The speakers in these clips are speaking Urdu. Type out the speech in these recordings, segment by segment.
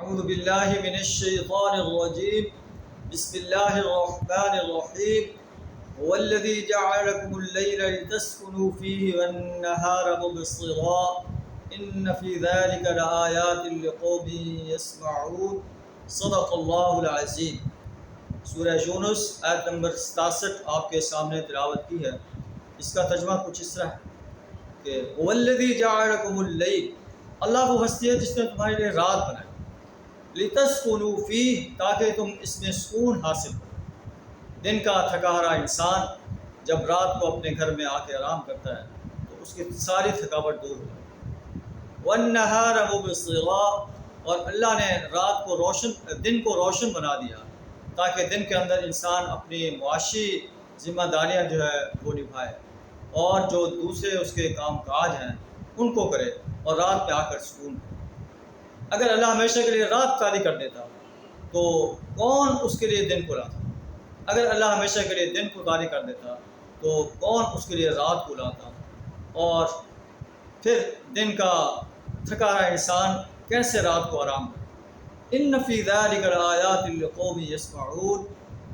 اعوذ باللہ من الشیطان الرجیم بسم اللہ الرحمن الرحیم هو الذی جعل لکم اللیل لتسکنوا فیہ والنہار مبصرا ان فی ذلک لآیات لقوم یسمعون صدق اللہ العظیم۔ سورہ یونس آیت نمبر 67 آپ کے سامنے تلاوت کی ہے۔ اس کا ترجمہ کچھ اس طرح ہے کہ هو الذی جعل لکم اللیل، اللہ وہ ہستی ہے جس نے تمہارے لیے رات بنائی، لتسکنوا فیہ، تاکہ تم اس میں سکون حاصل کرو۔ دن کا تھکا ہارا انسان جب رات کو اپنے گھر میں آ کے آرام کرتا ہے تو اس کی ساری تھکاوٹ دور ہو جاتی ہے۔ والنہار مبصرا، اور اللہ نے رات کو دن کو روشن بنا دیا تاکہ دن کے اندر انسان اپنی معاشی ذمہ داریاں جو ہے وہ نبھائے اور جو دوسرے اس کے کام کاج ہیں ان کو کرے، اور رات میں آ کر سکون کرے۔ اگر اللہ ہمیشہ کے لیے رات قائم کر دیتا تو کون اس کے لیے دن کو لاتا؟ اگر اللہ ہمیشہ کے لیے دن کو قائم کر دیتا تو کون اس کے لیے رات کو لاتا؟ اور پھر دن کا تھکا ہوا انسان کیسے رات کو آرام کرے؟ ان فی ذلک لآیات لقوم یسمعون،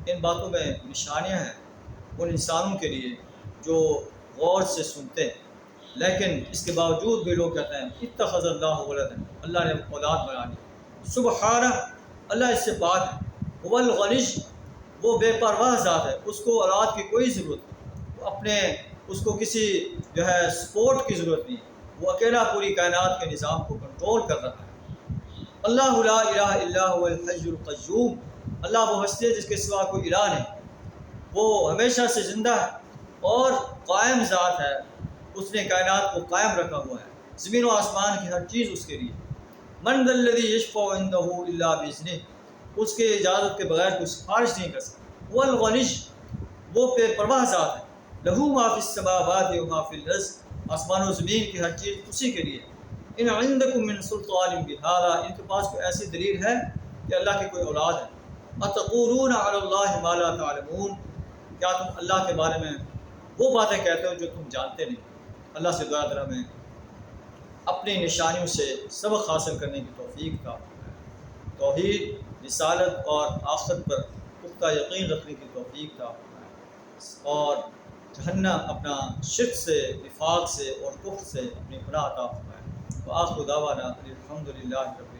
ان باتوں میں نشانیاں ہیں ان انسانوں کے لیے جو غور سے سنتے ہیں، لیکن اس کے باوجود بھی لوگ کہتے ہیں اتخذ اللہ ولدا، اللہ نے اولاد بنا لی۔ سبحانہ، اللہ اس سے پاک ہے۔ هو الغنی، وہ بے پرواہ ذات ہے، اس کو اولاد کی کوئی ضرورت نہیں، اس کو کسی جو ہے سپورٹ کی ضرورت نہیں، وہ اکیلا پوری کائنات کے نظام کو کنٹرول کر رہا ہے۔ اللہ لا الہ الا هو الحی القیوم، اللہ وہ ہستی ہے جس کے سوا کوئی الہ نہیں، وہ ہمیشہ سے زندہ ہے اور قائم ذات ہے، اس نے کائنات کو قائم رکھا ہوا ہے، زمین و آسمان کی ہر چیز اس کے لیے۔ من ذا الذی یشفع عندہ الا باذنہ، اس کے اجازت کے بغیر کوئی سفارش نہیں کر سکتا۔ هو الغنی، وہ بے پرواہ ذات ہے۔ لہ ما فی السماوات و ما فی الارض، آسمان و زمین کی ہر چیز اسی کے لیے۔ ان عندکم من سلطان بہذا، ان کے پاس کوئی ایسی دلیل ہے کہ اللہ کی کوئی اولاد ہے؟ اتقولون علی اللہ ما لا تعلمون، کیا تم اللہ کے بارے میں وہ باتیں کہتے ہو جو تم جانتے نہیں؟ اللہ سے دعا کریں ہمیں اپنی نشانیوں سے سبق حاصل کرنے کی توفیق کا، توحید، رسالت اور آخرت پر پختہ یقین رکھنے کی توفیق کا، اور جہنم اپنا شرک سے، نفاق سے اور کفر سے اپنی پناہ عطا فرمائے۔ وآخر دعوانا الحمدللہ رب العالمین۔